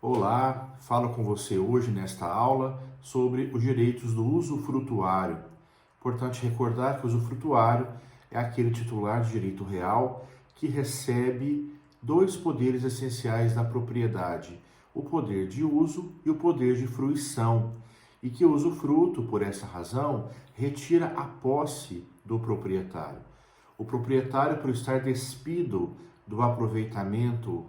Olá, falo com você hoje nesta aula sobre os direitos do usufrutuário. Importante recordar que o usufrutuário é aquele titular de direito real que recebe dois poderes essenciais da propriedade, o poder de uso e o poder de fruição, e que o usufruto, por essa razão, retira a posse do proprietário. O proprietário, por estar despido do aproveitamento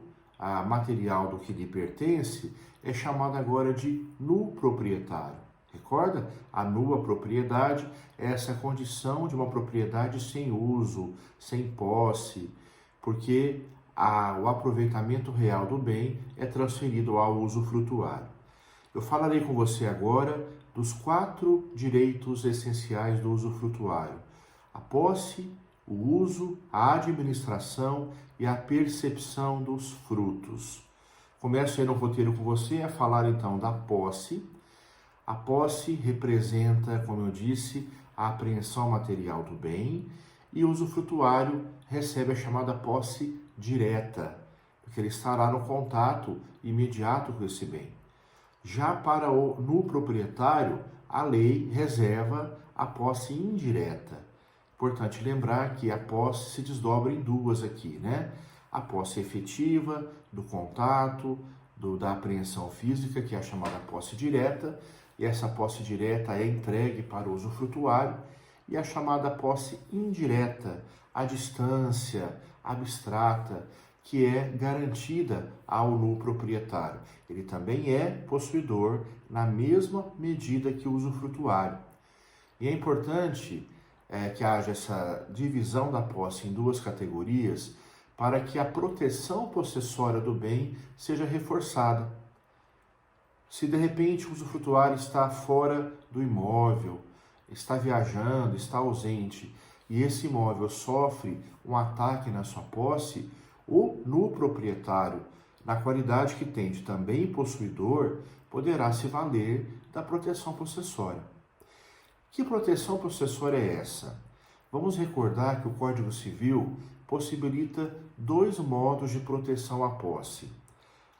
material do que lhe pertence, é chamado agora de nuproprietário. Recorda? A nua propriedade é essa condição de uma propriedade sem uso, sem posse, porque o aproveitamento real do bem é transferido ao usufrutuário. Eu falarei com você agora dos 4 direitos essenciais do usufrutuário: a posse, o uso, a administração e a percepção dos frutos. Começo aí no roteiro com você a falar então da posse. A posse representa, como eu disse, a apreensão material do bem, e o usufrutuário recebe a chamada posse direta, porque ele estará no contato imediato com esse bem. Já no proprietário, a lei reserva a posse indireta. Importante lembrar que a posse se desdobra em duas aqui, né? A posse efetiva, do contato, da apreensão física, que é a chamada posse direta, e essa posse direta é entregue para o usufrutuário, e a chamada posse indireta, a distância, abstrata, que é garantida ao proprietário. Ele também é possuidor na mesma medida que o usufrutuário. E é importante que haja essa divisão da posse em duas categorias para que a proteção possessória do bem seja reforçada. Se de repente o usufrutuário está fora do imóvel, está viajando, está ausente, e esse imóvel sofre um ataque na sua posse, no proprietário, na qualidade que tem de também possuidor, poderá se valer da proteção possessória. Que proteção possessória é essa? Vamos recordar que o Código Civil possibilita 2 modos de proteção à posse: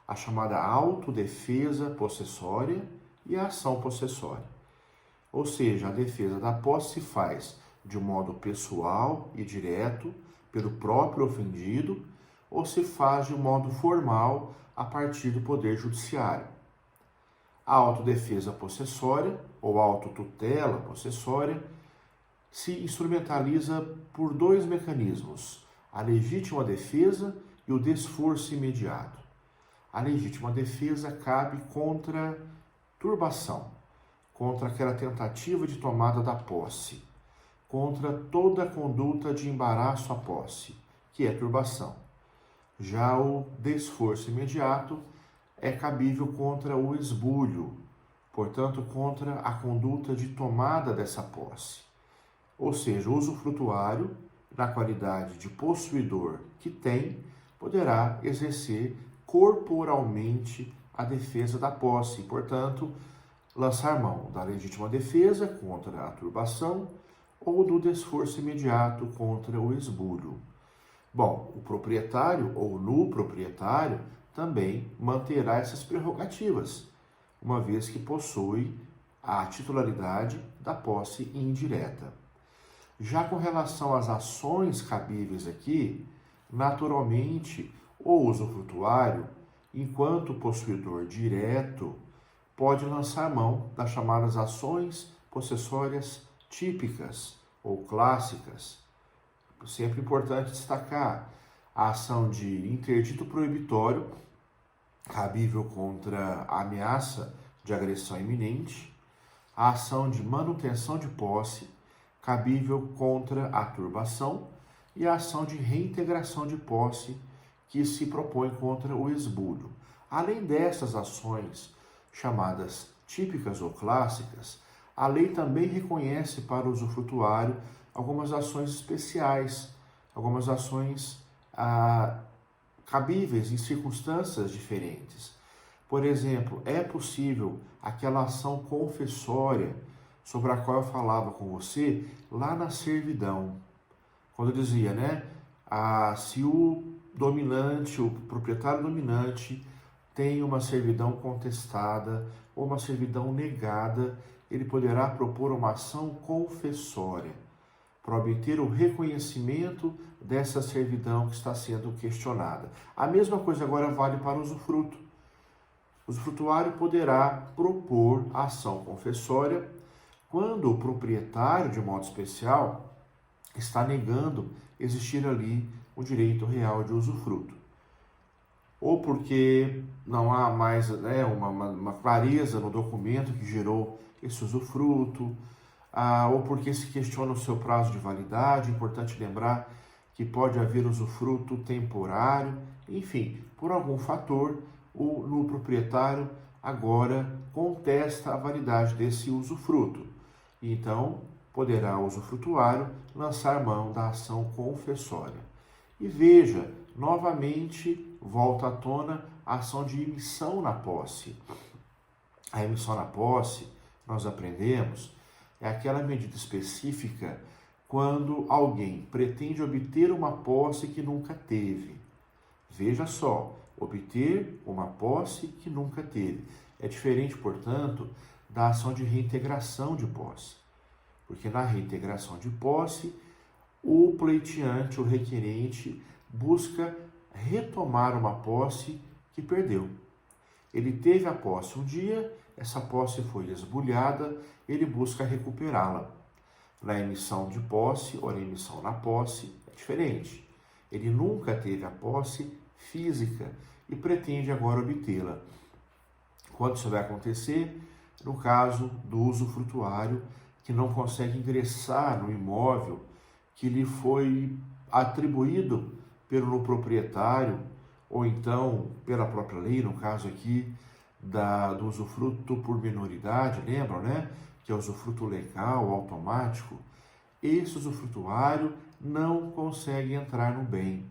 a chamada autodefesa possessória e a ação possessória. Ou seja, a defesa da posse se faz de um modo pessoal e direto, pelo próprio ofendido, ou se faz de um modo formal a partir do Poder Judiciário. A autodefesa possessória, ou autotutela possessória, se instrumentaliza por 2 mecanismos: a legítima defesa e o desforço imediato. A legítima defesa cabe contra turbação, contra aquela tentativa de tomada da posse, contra toda conduta de embaraço à posse, que é turbação. Já o desforço imediato é cabível contra o esbulho, portanto, contra a conduta de tomada dessa posse. Ou seja, o usufrutuário, na qualidade de possuidor que tem, poderá exercer corporalmente a defesa da posse, portanto, lançar mão da legítima defesa contra a turbação ou do desforço imediato contra o esbulho. Bom, o proprietário ou no proprietário também manterá essas prerrogativas, uma vez que possui a titularidade da posse indireta. Já com relação às ações cabíveis aqui, naturalmente, o usufrutuário, enquanto possuidor direto, pode lançar mão das chamadas ações possessórias típicas ou clássicas. Sempre importante destacar a ação de interdito proibitório, cabível contra a ameaça de agressão iminente, a ação de manutenção de posse, cabível contra a turbação, e a ação de reintegração de posse, que se propõe contra o esbulho. Além dessas ações chamadas típicas ou clássicas, a lei também reconhece para o usufrutuário algumas ações especiais, algumas ações cabíveis em circunstâncias diferentes. Por exemplo, é possível aquela ação confessória sobre a qual eu falava com você lá na servidão, quando eu dizia, né, se o dominante, o proprietário dominante, tem uma servidão contestada ou uma servidão negada, ele poderá propor uma ação confessória para obter o reconhecimento dessa servidão que está sendo questionada. A mesma coisa agora vale para o usufruto. O usufrutuário poderá propor ação confessória quando o proprietário, de modo especial, está negando existir ali o direito real de usufruto. Ou porque não há mais uma clareza no documento que gerou esse usufruto, ou porque se questiona o seu prazo de validade. Importante lembrar que pode haver usufruto temporário, enfim, por algum fator, o proprietário agora contesta a validade desse usufruto. Então, poderá o usufrutuário lançar mão da ação confessória. E veja, novamente volta à tona a ação de emissão na posse. A emissão na posse, nós aprendemos, é aquela medida específica quando alguém pretende obter uma posse que nunca teve. Veja só, obter uma posse que nunca teve. É diferente, portanto, da ação de reintegração de posse. Porque na reintegração de posse, o pleiteante, o requerente, busca retomar uma posse que perdeu. Ele teve a posse um dia, essa posse foi esbulhada, ele busca recuperá-la. Na emissão de posse ou na emissão na posse, é diferente. Ele nunca teve a posse física e pretende agora obtê-la. Quando isso vai acontecer? No caso do usufrutuário, que não consegue ingressar no imóvel que lhe foi atribuído pelo proprietário, ou então pela própria lei, no caso aqui do usufruto por minoridade, lembram, né? Que é o usufruto legal, automático. Esse usufrutuário não consegue entrar no bem.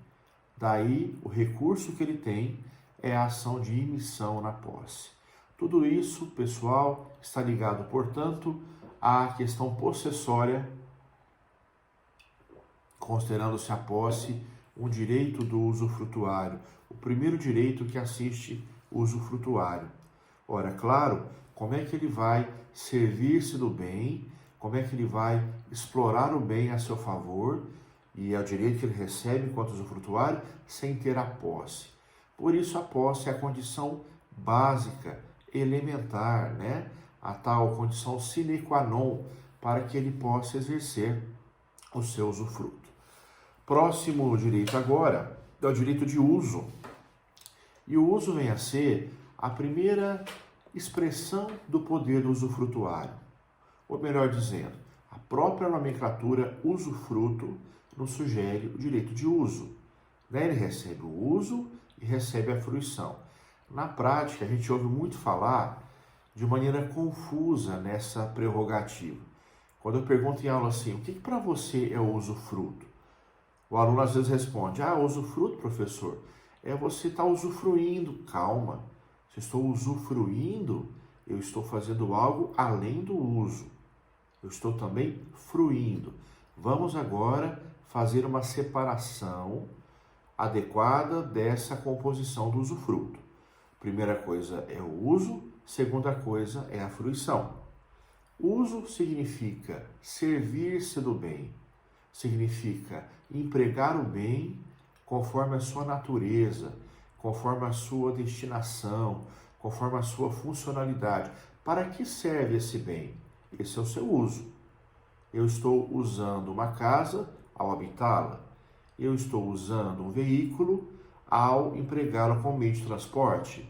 Daí, o recurso que ele tem é a ação de emissão na posse. Tudo isso, pessoal, está ligado, portanto, à questão possessória, considerando-se a posse um direito do usufrutuário, o primeiro direito que assiste o usufrutuário. Ora, claro, como é que ele vai servir-se do bem, como é que ele vai explorar o bem a seu favor, e é o direito que ele recebe enquanto usufrutuário, sem ter a posse. Por isso, a posse é a condição básica, elementar, né? A tal condição sine qua non para que ele possa exercer o seu usufruto. Próximo direito agora é o direito de uso. E o uso vem a ser a primeira expressão do poder do usufrutuário. Ou melhor dizendo, a própria nomenclatura usufruto nos sugere o direito de uso. Ele recebe o uso e recebe a fruição. Na prática, a gente ouve muito falar de maneira confusa nessa prerrogativa. Quando eu pergunto em aula assim, o que para você é o usufruto? O aluno às vezes responde, usufruto, professor, é você estar usufruindo. Calma, se estou usufruindo, eu estou fazendo algo além do uso. Eu estou também fruindo. Vamos agora fazer uma separação adequada dessa composição do usufruto. Primeira coisa é o uso, segunda coisa é a fruição. Uso significa servir-se do bem, significa empregar o bem conforme a sua natureza, conforme a sua destinação, conforme a sua funcionalidade. Para que serve esse bem? Esse é o seu uso. Eu estou usando uma casa ao habitá-la. Eu estou usando um veículo ao empregá-lo como meio de transporte.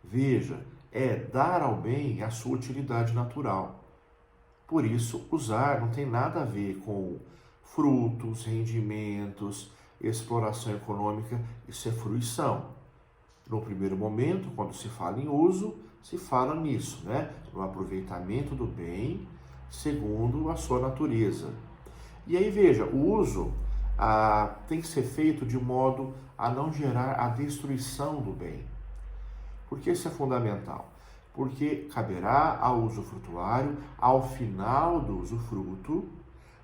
Veja, é dar ao bem a sua utilidade natural. Por isso, usar não tem nada a ver com frutos, rendimentos, exploração econômica, isso é fruição. No primeiro momento, quando se fala em uso, se fala nisso, né? No aproveitamento do bem, segundo a sua natureza. E aí, veja, o uso tem que ser feito de modo a não gerar a destruição do bem. Por que isso é fundamental? Porque caberá ao usufrutuário, ao final do usufruto,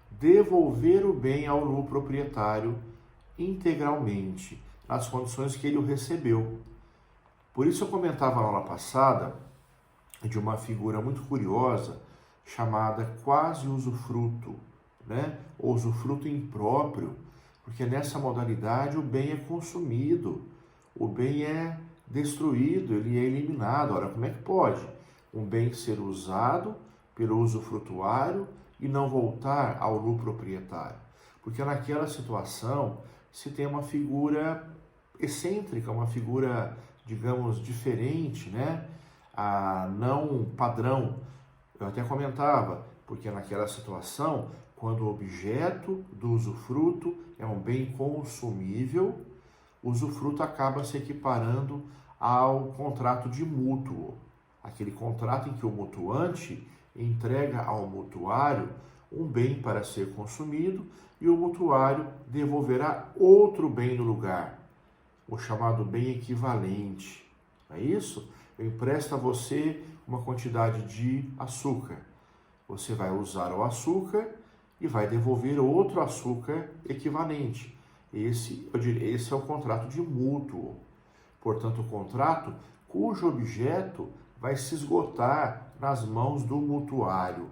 devolver o bem ao proprietário integralmente, nas condições que ele o recebeu. Por isso eu comentava na aula passada de uma figura muito curiosa chamada quase usufruto, né? Ou usufruto impróprio, porque nessa modalidade o bem é consumido, o bem é destruído, ele é eliminado. Ora, como é que pode um bem ser usado pelo usufrutuário e não voltar ao nu proprietário? Porque naquela situação se tem uma figura excêntrica, uma figura, digamos, diferente, né? Não padrão. Eu até comentava, porque naquela situação, quando o objeto do usufruto é um bem consumível, o usufruto acaba se equiparando ao contrato de mútuo, aquele contrato em que o mutuante entrega ao mutuário um bem para ser consumido e o mutuário devolverá outro bem no lugar, o chamado bem equivalente. É isso? Eu empresto a você uma quantidade de açúcar. Você vai usar o açúcar e vai devolver outro açúcar equivalente. Esse é o contrato de mútuo. Portanto, o contrato cujo objeto vai se esgotar nas mãos do mutuário.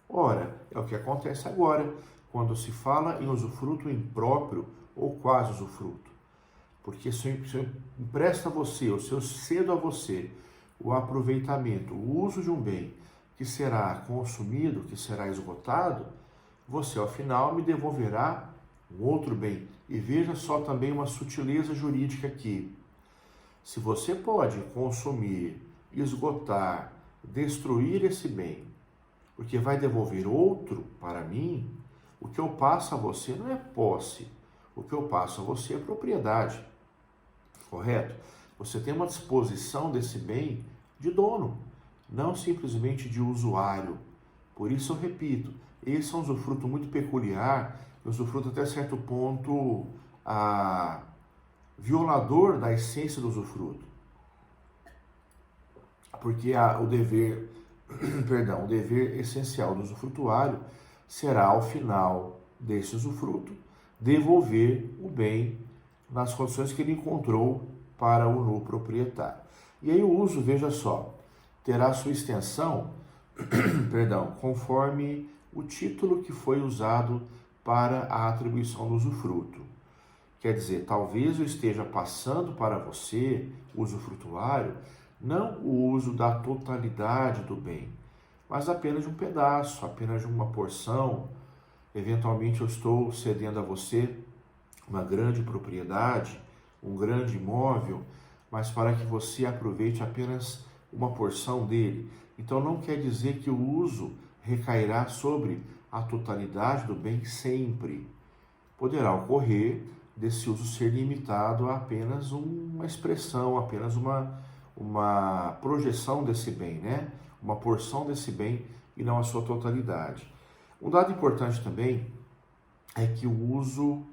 Ora, é o que acontece agora, quando se fala em usufruto impróprio ou quase usufruto. Porque se eu empresto a você, ou se eu cedo a você o aproveitamento, o uso de um bem que será consumido, que será esgotado, você ao final me devolverá um outro bem. E veja só também uma sutileza jurídica aqui. Se você pode consumir, esgotar, destruir esse bem, porque vai devolver outro para mim, o que eu passo a você não é posse, o que eu passo a você é propriedade. Correto? Você tem uma disposição desse bem de dono, não simplesmente de usuário. Por isso eu repito, esse é um usufruto muito peculiar, um usufruto até certo ponto violador da essência do usufruto. Porque o dever, o dever essencial do usufrutuário será, ao final desse usufruto, devolver o bem nas condições que ele encontrou para o nu proprietário. E aí o uso, veja só, terá sua extensão, conforme o título que foi usado para a atribuição do usufruto. Quer dizer, talvez eu esteja passando para você, usufrutuário, não o uso da totalidade do bem, mas apenas de um pedaço, apenas de uma porção. Eventualmente eu estou cedendo a você uma grande propriedade, um grande imóvel, mas para que você aproveite apenas uma porção dele. Então não quer dizer que o uso recairá sobre a totalidade do bem sempre. Poderá ocorrer desse uso ser limitado a apenas uma expressão, apenas uma projeção desse bem, né? Uma porção desse bem e não a sua totalidade. Um dado importante também é que o uso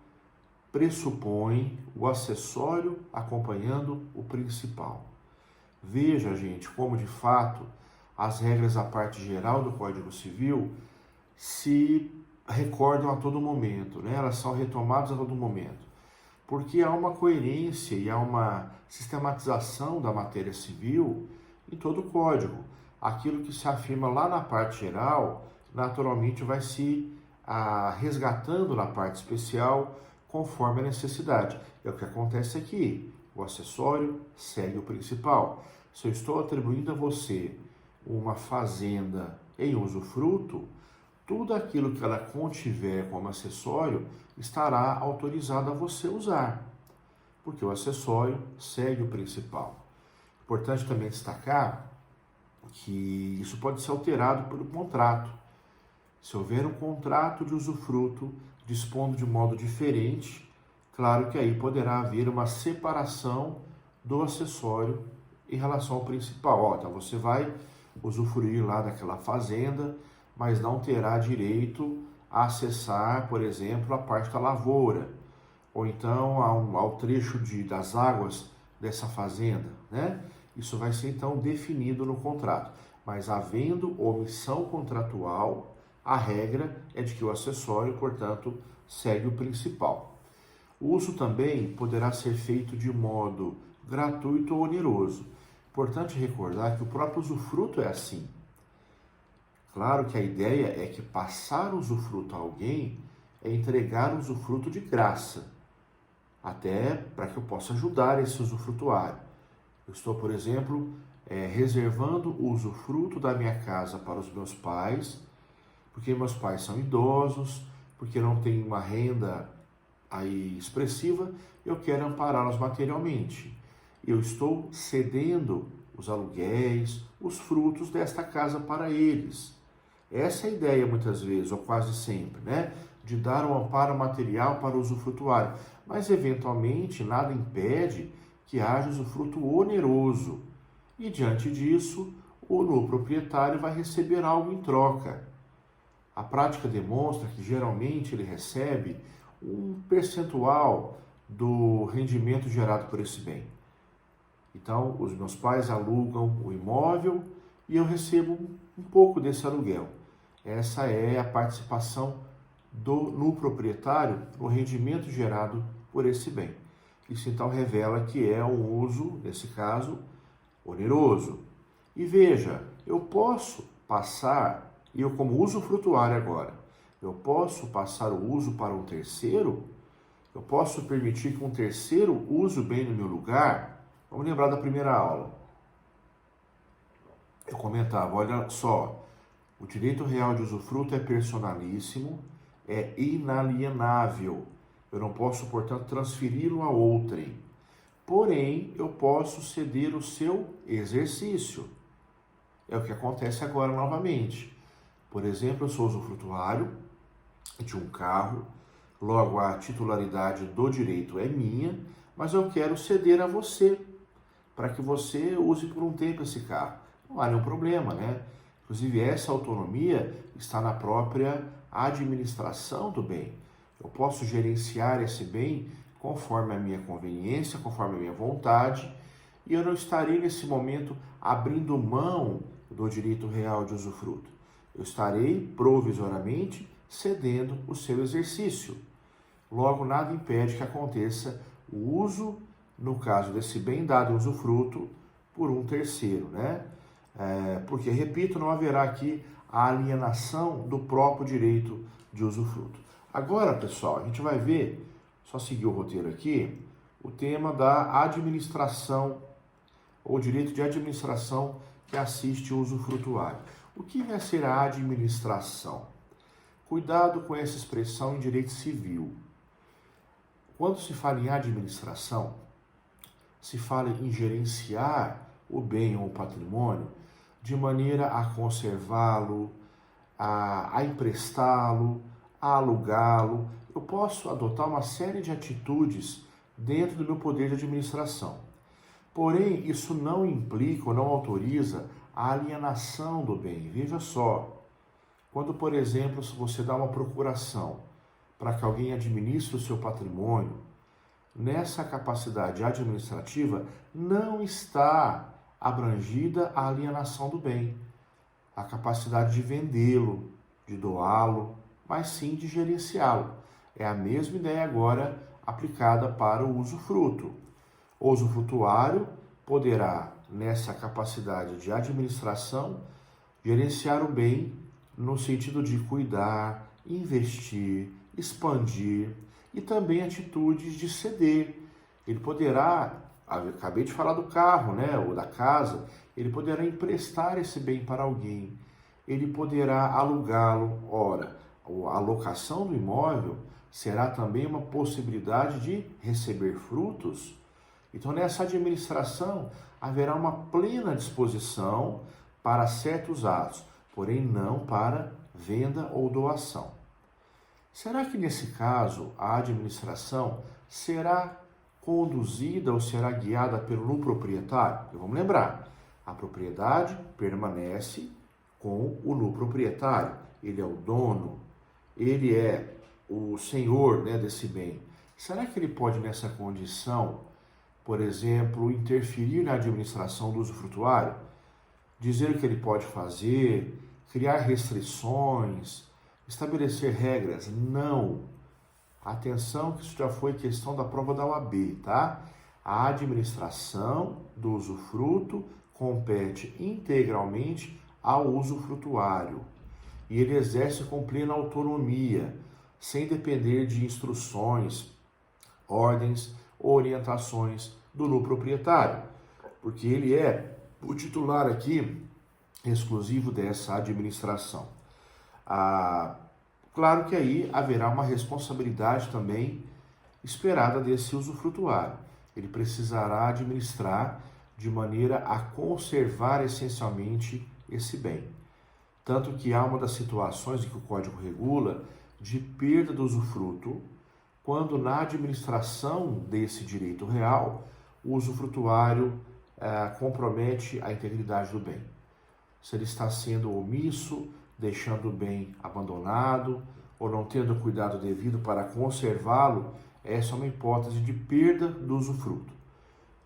pressupõe o acessório acompanhando o principal. Veja, gente, como de fato as regras da parte geral do Código Civil se recordam a todo momento, né? Elas são retomadas a todo momento, porque há uma coerência e há uma sistematização da matéria civil em todo o Código. Aquilo que se afirma lá na parte geral, naturalmente vai se resgatando na parte especial, conforme a necessidade. É o que acontece aqui. O acessório segue o principal. Se eu estou atribuindo a você uma fazenda em usufruto, tudo aquilo que ela contiver como acessório estará autorizado a você usar, porque o acessório segue o principal. Importante também destacar que isso pode ser alterado pelo contrato. Se houver um contrato de usufruto dispondo de modo diferente, claro que aí poderá haver uma separação do acessório em relação ao principal. Então você vai usufruir lá daquela fazenda, mas não terá direito a acessar, por exemplo, a parte da lavoura, ou então ao trecho das águas dessa fazenda, né? Isso vai ser então definido no contrato. Mas havendo omissão contratual, a regra é de que o acessório, portanto, segue o principal. O uso também poderá ser feito de modo gratuito ou oneroso. Importante recordar que o próprio usufruto é assim. Claro que a ideia é que passar o usufruto a alguém é entregar o usufruto de graça, até para que eu possa ajudar esse usufrutuário. Eu estou, por exemplo, reservando o usufruto da minha casa para os meus pais, porque meus pais são idosos, porque não têm uma renda aí expressiva, eu quero ampará-los materialmente. Eu estou cedendo os aluguéis, os frutos desta casa para eles. Essa é a ideia muitas vezes, ou quase sempre, né? De dar um amparo material para o usufrutuário. Mas, eventualmente, nada impede que haja usufruto oneroso. E, diante disso, o proprietário vai receber algo em troca. A prática demonstra que, geralmente, ele recebe um percentual do rendimento gerado por esse bem. Então, os meus pais alugam o imóvel e eu recebo um pouco desse aluguel. Essa é a participação no proprietário no rendimento gerado por esse bem. Isso então revela que é um uso, nesse caso, oneroso. E veja, eu posso passar, e eu como usufrutuário agora, eu posso passar o uso para um terceiro? Eu posso permitir que um terceiro use o bem no meu lugar? Vamos lembrar da primeira aula. Eu comentava, olha só, o direito real de usufruto é personalíssimo, é inalienável. Eu não posso, portanto, transferi-lo a outrem. Porém, eu posso ceder o seu exercício. É o que acontece agora novamente. Por exemplo, eu sou usufrutuário de um carro, logo a titularidade do direito é minha, mas eu quero ceder a você, para que você use por um tempo esse carro. Não há nenhum problema, né? Inclusive, essa autonomia está na própria administração do bem. Eu posso gerenciar esse bem conforme a minha conveniência, conforme a minha vontade, e eu não estarei nesse momento abrindo mão do direito real de usufruto. Eu estarei provisoriamente cedendo o seu exercício. Logo, nada impede que aconteça o uso, no caso desse bem dado em usufruto, por um terceiro, né? Porque, repito, não haverá aqui a alienação do próprio direito de usufruto. Agora, pessoal, a gente vai ver, só seguir o roteiro aqui, o tema da administração, ou direito de administração que assiste o usufrutuário. O que vai ser a administração? Cuidado com essa expressão em direito civil. Quando se fala em administração, se fala em gerenciar o bem ou o patrimônio de maneira a conservá-lo, a emprestá-lo, a alugá-lo. Eu posso adotar uma série de atitudes dentro do meu poder de administração. Porém, isso não implica ou não autoriza a alienação do bem. Veja só, quando, por exemplo, se você dá uma procuração para que alguém administre o seu patrimônio, nessa capacidade administrativa não está abrangida a alienação do bem, a capacidade de vendê-lo, de doá-lo, mas sim de gerenciá-lo. É a mesma ideia agora aplicada para o usufruto. O usufrutuário poderá, nessa capacidade de administração, gerenciar o bem no sentido de cuidar, investir, expandir e também atitudes de ceder. Ele poderá, acabei de falar do carro, né, ou da casa, ele poderá emprestar esse bem para alguém, ele poderá alugá-lo. Ora, a locação do imóvel será também uma possibilidade de receber frutos. Então, nessa administração, haverá uma plena disposição para certos atos, porém não para venda ou doação. Será que, nesse caso, a administração será conduzida ou será guiada pelo proprietário? Vamos lembrar, a propriedade permanece com o proprietário. Ele é o dono, ele é o senhor, né, desse bem. Será que ele pode, nessa condição, por exemplo, interferir na administração do usufrutuário? Dizer o que ele pode fazer, criar restrições, estabelecer regras? Não. Atenção que isso já foi questão da prova da OAB, tá? A administração do usufruto compete integralmente ao usufrutuário e ele exerce com plena autonomia, sem depender de instruções, ordens ou orientações do no proprietário, porque ele é o titular aqui exclusivo dessa administração. Claro que aí haverá uma responsabilidade também esperada desse usufrutuário. Ele precisará administrar de maneira a conservar essencialmente esse bem. Tanto que há uma das situações em que o Código regula de perda do usufruto, quando na administração desse direito real, o usufrutuário compromete a integridade do bem. Se ele está sendo omisso, deixando o bem abandonado, ou não tendo o cuidado devido para conservá-lo, essa é uma hipótese de perda do usufruto.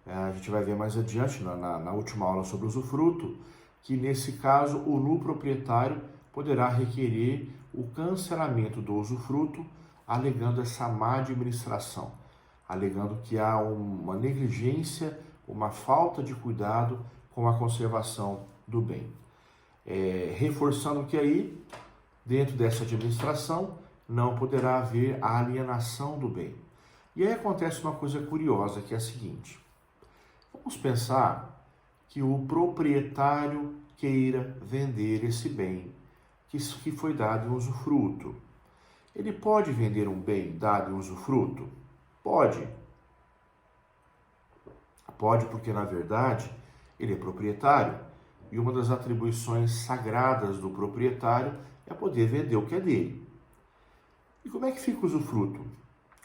A gente vai ver mais adiante, na última aula sobre usufruto, que nesse caso o nu proprietário poderá requerer o cancelamento do usufruto, alegando essa má administração, alegando que há uma negligência, uma falta de cuidado com a conservação do bem. Reforçando que aí, dentro dessa administração, não poderá haver a alienação do bem. E aí acontece uma coisa curiosa, que é a seguinte: vamos pensar que o proprietário queira vender esse bem que foi dado em usufruto. Ele pode vender um bem dado em usufruto? Pode. Pode porque, na verdade, ele é proprietário e uma das atribuições sagradas do proprietário é poder vender o que é dele. E como é que fica o usufruto?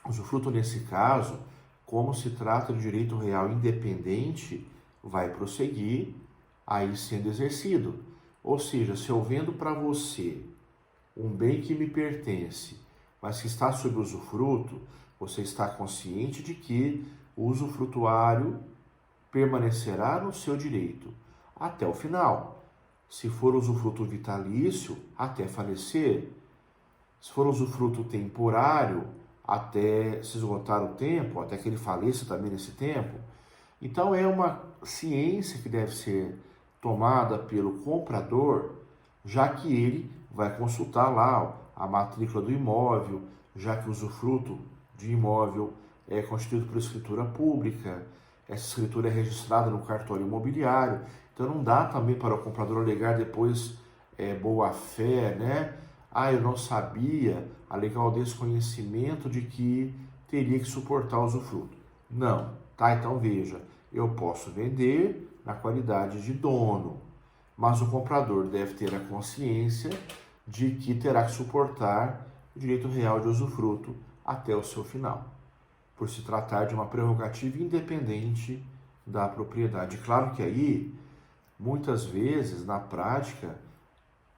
O usufruto, nesse caso, como se trata de direito real independente, vai prosseguir aí sendo exercido. Ou seja, se eu vendo para você um bem que me pertence, mas que está sob usufruto, você está consciente de que o usufrutuário permanecerá no seu direito até o final. Se for usufruto vitalício, até falecer. Se for usufruto temporário, até se esgotar o tempo, até que ele faleça também nesse tempo. Então é uma ciência que deve ser tomada pelo comprador, já que ele vai consultar lá a matrícula do imóvel, já que o usufruto de imóvel é constituído por escritura pública, essa escritura é registrada no cartório imobiliário, então não dá também para o comprador alegar depois boa fé, né? Eu não sabia, alegar o desconhecimento de que teria que suportar o usufruto. Não, tá? Então veja, eu posso vender na qualidade de dono, mas o comprador deve ter a consciência de que terá que suportar o direito real de usufruto até o seu final, por se tratar de uma prerrogativa independente da propriedade. Claro que aí, muitas vezes, na prática,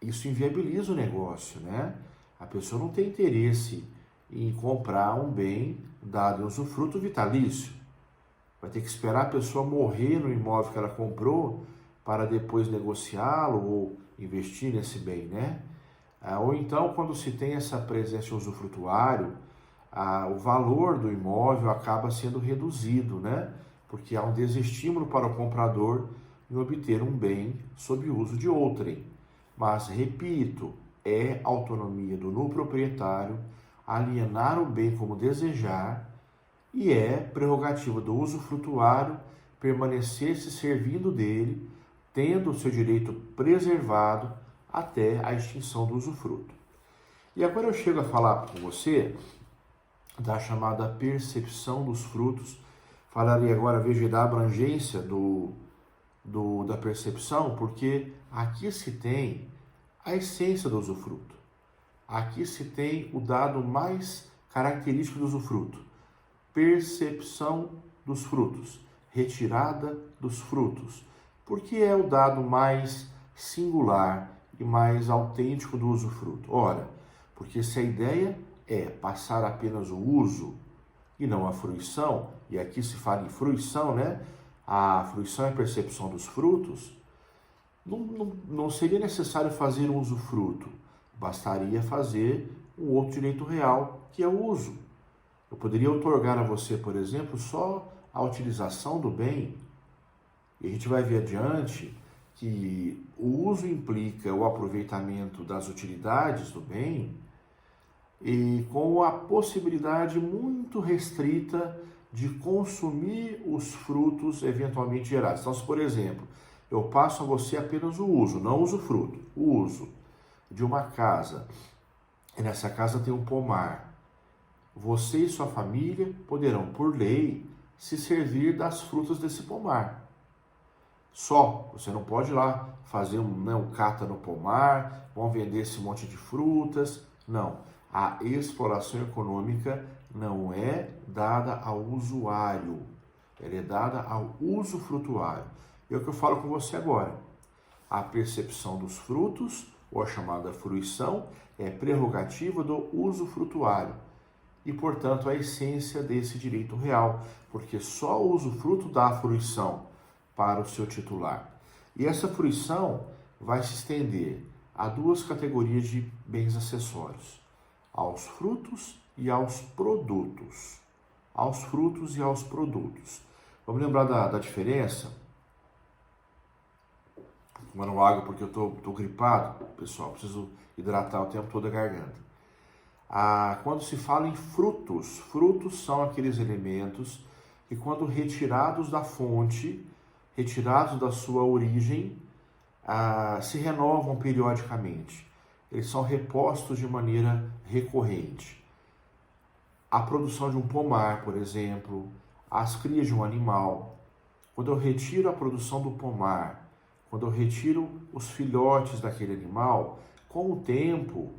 isso inviabiliza o negócio, né? A pessoa não tem interesse em comprar um bem dado em usufruto vitalício. Vai ter que esperar a pessoa morrer no imóvel que ela comprou para depois negociá-lo ou investir nesse bem, né? Ou então, quando se tem essa presença de usufrutuário, o valor do imóvel acaba sendo reduzido, né? Porque há um desestímulo para o comprador em obter um bem sob uso de outrem. Mas, repito, é autonomia do no proprietário alienar o bem como desejar e é prerrogativa do usufrutuário permanecer se servindo dele, tendo o seu direito preservado até a extinção do usufruto. E agora eu chego a falar com você da chamada percepção dos frutos. Falarei agora, veja, da abrangência da percepção, porque aqui se tem a essência do usufruto. Aqui se tem o dado mais característico do usufruto: percepção dos frutos, retirada dos frutos. Porque é o dado mais singular e mais autêntico do usufruto? Ora, porque se a ideia é passar apenas o uso e não a fruição, e aqui se fala em fruição, né? A fruição é a percepção dos frutos, não seria necessário fazer um usufruto, bastaria fazer um outro direito real, que é o uso. Eu poderia outorgar a você, por exemplo, só a utilização do bem, e a gente vai ver adiante que o uso implica o aproveitamento das utilidades do bem e com a possibilidade muito restrita de consumir os frutos eventualmente gerados. Então, se, por exemplo, eu passo a você apenas o uso, não o usufruto, o uso de uma casa, e nessa casa tem um pomar, você e sua família poderão, por lei, se servir das frutas desse pomar. Só, você não pode ir lá fazer um cata no pomar, vão vender esse monte de frutas. Não, a exploração econômica não é dada ao usuário, ela é dada ao usufrutuário. É o que eu falo com você agora. A percepção dos frutos, ou a chamada fruição, é prerrogativa do usufrutuário e, portanto, a essência desse direito real, porque só o usufruto dá a fruição para o seu titular. E essa fruição vai se estender a duas categorias de bens acessórios: aos frutos e aos produtos. Aos frutos e aos produtos. Vamos lembrar da diferença? Tomando água porque eu tô gripado, pessoal, preciso hidratar o tempo todo a garganta. Quando se fala em frutos, frutos são aqueles elementos que, quando retirados da fonte, retirados da sua origem, se renovam periodicamente. Eles são repostos de maneira recorrente. A produção de um pomar, por exemplo, as crias de um animal. Quando eu retiro a produção do pomar, quando eu retiro os filhotes daquele animal, com o tempo,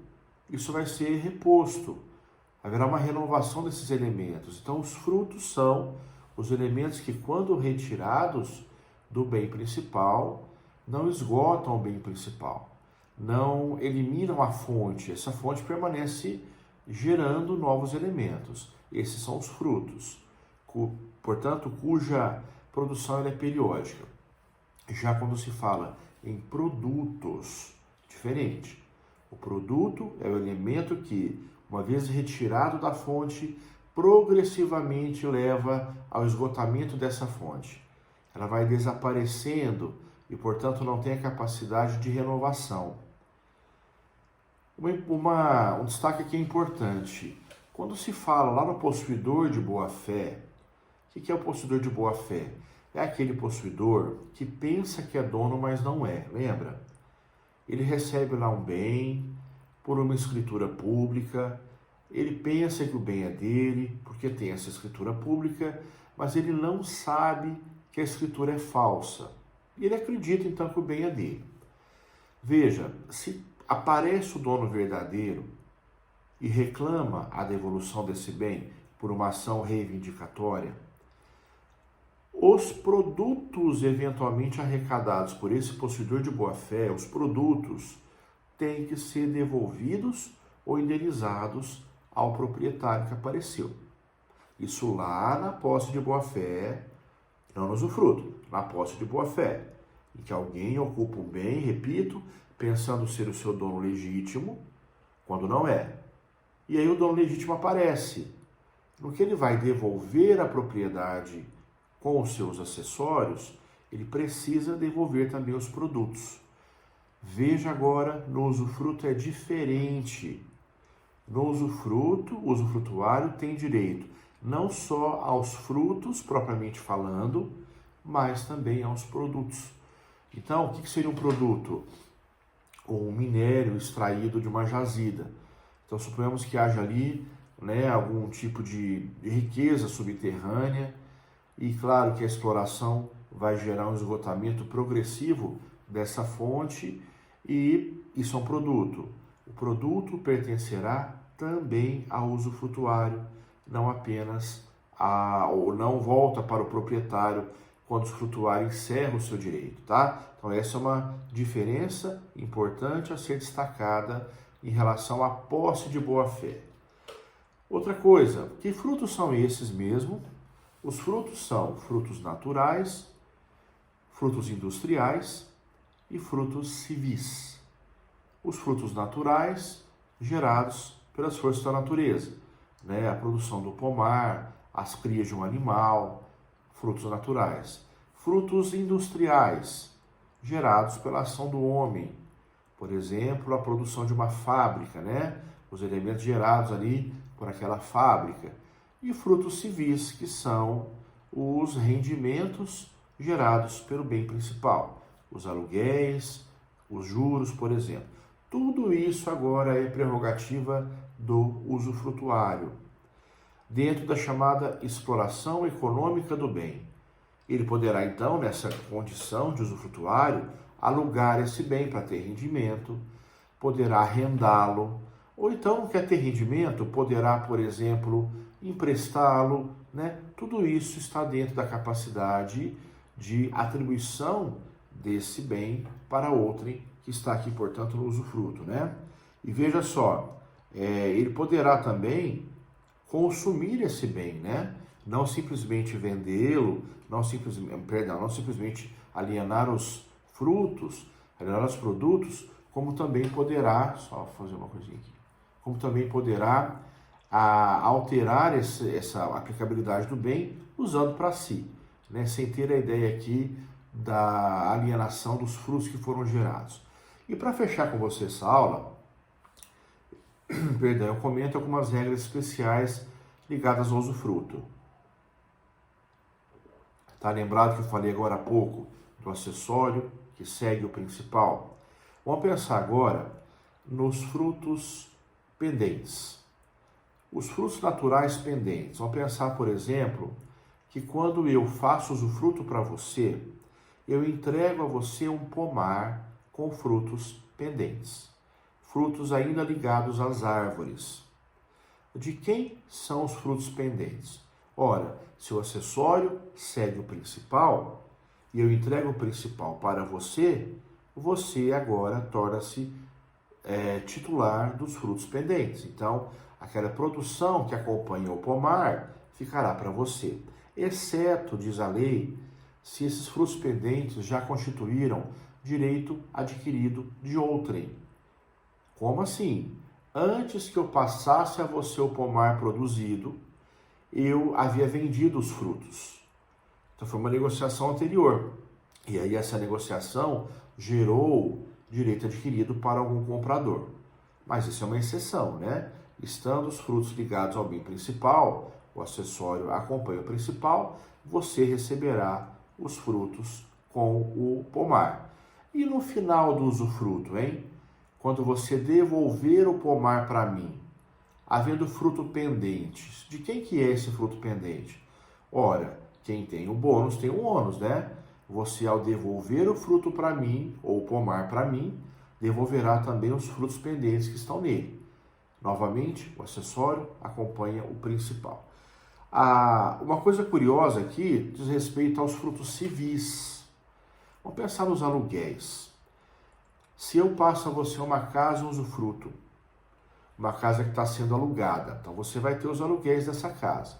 isso vai ser reposto. Haverá uma renovação desses elementos. Então, os frutos são os elementos que, quando retirados do bem principal, não esgotam o bem principal, não eliminam a fonte. Essa fonte permanece gerando novos elementos. Esses são os frutos, portanto, cuja produção é periódica. Já quando se fala em produtos, diferente. O produto é o elemento que, uma vez retirado da fonte, progressivamente leva ao esgotamento dessa fonte. Ela vai desaparecendo e, portanto, não tem a capacidade de renovação. Um destaque aqui importante. Quando se fala lá no possuidor de boa-fé, o que é o possuidor de boa-fé? É aquele possuidor que pensa que é dono, mas não é, lembra? Ele recebe lá um bem por uma escritura pública, ele pensa que o bem é dele, porque tem essa escritura pública, mas ele não sabe que a escritura é falsa. E ele acredita, então, que o bem é dele. Veja, se aparece o dono verdadeiro e reclama a devolução desse bem por uma ação reivindicatória, os produtos eventualmente arrecadados por esse possuidor de boa-fé, os produtos, têm que ser devolvidos ou indenizados ao proprietário que apareceu. Isso lá na posse de boa-fé, não no usufruto, na posse de boa-fé, em que alguém ocupa um bem, repito, pensando ser o seu dono legítimo, quando não é. E aí o dono legítimo aparece. No que ele vai devolver a propriedade com os seus acessórios, ele precisa devolver também os produtos. Veja agora, no usufruto é diferente. No usufruto, o usufrutuário tem direito não só aos frutos, propriamente falando, mas também aos produtos. Então, o que seria um produto? Um minério extraído de uma jazida. Então, suponhamos que haja ali algum tipo de riqueza subterrânea, e claro que a exploração vai gerar um esgotamento progressivo dessa fonte, e isso é um produto. O produto pertencerá também ao usufrutuário, não apenas ou não volta para o proprietário quando o usufrutuário encerra o seu direito, tá? Então essa é uma diferença importante a ser destacada em relação à posse de boa-fé. Outra coisa, que frutos são esses mesmo? Os frutos são frutos naturais, frutos industriais e frutos civis. Os frutos naturais gerados pelas forças da natureza, a produção do pomar, as crias de um animal, frutos naturais. Frutos industriais, gerados pela ação do homem. Por exemplo, a produção de uma fábrica, né? Os elementos gerados ali por aquela fábrica. E frutos civis, que são os rendimentos gerados pelo bem principal. Os aluguéis, os juros, por exemplo. Tudo isso agora é prerrogativa do usufrutuário, dentro da chamada exploração econômica do bem. Ele poderá, então, nessa condição de usufrutuário, alugar esse bem para ter rendimento, poderá arrendá-lo, ou então, não quer ter rendimento, poderá, por exemplo, emprestá-lo, né? Tudo isso está dentro da capacidade de atribuição desse bem para outrem, que está aqui, portanto, no usufruto, né? E veja só, ele poderá também consumir esse bem, né? Não simplesmente vendê-lo, não simplesmente alienar os frutos, alienar os produtos, como também poderá, só fazer uma coisinha aqui, como também poderá alterar essa aplicabilidade do bem usando para si, né? Sem ter a ideia aqui da alienação dos frutos que foram gerados. E para fechar com você essa aula, perdão, eu comento algumas regras especiais ligadas ao usufruto. Tá lembrado que eu falei agora há pouco do acessório que segue o principal? Vamos pensar agora nos frutos pendentes. Os frutos naturais pendentes. Vamos pensar, por exemplo, que quando eu faço usufruto para você, eu entrego a você um pomar com frutos pendentes. Frutos ainda ligados às árvores. De quem são os frutos pendentes? Ora, se o acessório segue o principal e eu entrego o principal para você, você agora torna-se titular dos frutos pendentes. Então, aquela produção que acompanha o pomar ficará para você. Exceto, diz a lei, se esses frutos pendentes já constituíram direito adquirido de outrem. Como assim? Antes que eu passasse a você o pomar produzido, eu havia vendido os frutos. Então foi uma negociação anterior. E aí essa negociação gerou direito adquirido para algum comprador. Mas isso é uma exceção, né? Estando os frutos ligados ao bem principal, o acessório acompanha o principal, você receberá os frutos com o pomar. E no final do usufruto, hein? Quando você devolver o pomar para mim, havendo fruto pendente, de quem que é esse fruto pendente? Ora, quem tem o bônus tem o ônus, né? Você, ao devolver o fruto para mim, ou o pomar para mim, devolverá também os frutos pendentes que estão nele. Novamente, o acessório acompanha o principal. Uma coisa curiosa aqui diz respeito aos frutos civis. Vamos pensar nos aluguéis. Se eu passo a você uma casa usufruto, uma casa que está sendo alugada, então você vai ter os aluguéis dessa casa.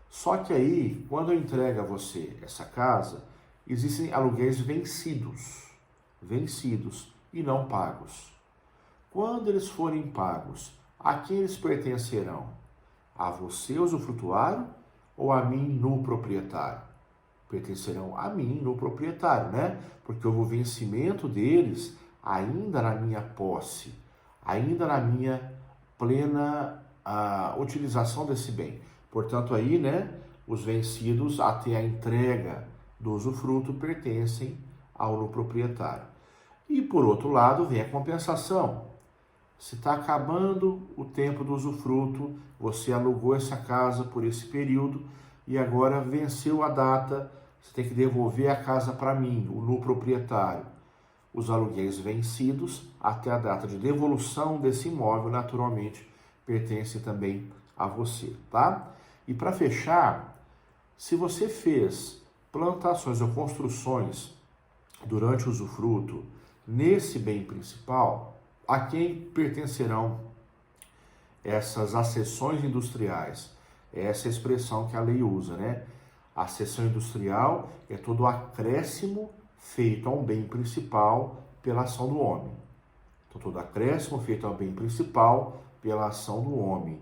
Só que aí, quando eu entrego a você essa casa, existem aluguéis vencidos e não pagos. Quando eles forem pagos, a quem eles pertencerão? A você, usufrutuário, ou a mim, no proprietário? Pertencerão a mim, no proprietário, né? Porque houve o vencimento deles ainda na minha posse, ainda na minha plena utilização desse bem. Portanto, aí, né, os vencidos até a entrega do usufruto pertencem ao no proprietário. E, por outro lado, vem a compensação. Se está acabando o tempo do usufruto, você alugou essa casa por esse período e agora venceu a data, você tem que devolver a casa para mim, o no proprietário. Os aluguéis vencidos até a data de devolução desse imóvel, naturalmente, pertencem também a você, tá? E para fechar, se você fez plantações ou construções durante o usufruto nesse bem principal, a quem pertencerão essas acessões industriais? É essa expressão que a lei usa, né? A acessão industrial é todo o acréscimo feito a um bem principal pela ação do homem. Então, todo acréscimo feito ao bem principal pela ação do homem.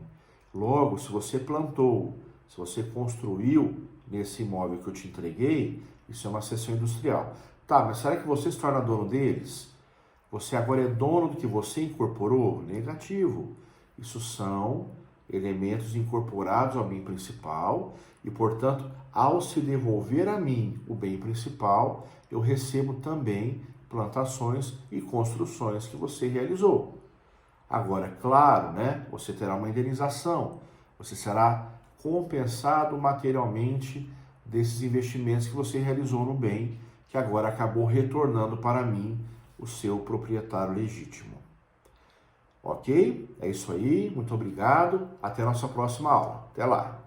Logo, se você plantou, se você construiu nesse imóvel que eu te entreguei, isso é uma cessão industrial. Tá, mas será que você se torna dono deles? Você agora é dono do que você incorporou? Negativo. Isso são elementos incorporados ao bem principal e, portanto, ao se devolver a mim o bem principal, eu recebo também plantações e construções que você realizou. Agora, claro, né, você terá uma indenização, você será compensado materialmente desses investimentos que você realizou no bem, que agora acabou retornando para mim, o seu proprietário legítimo. Ok? É isso aí, muito obrigado, até a nossa próxima aula. Até lá!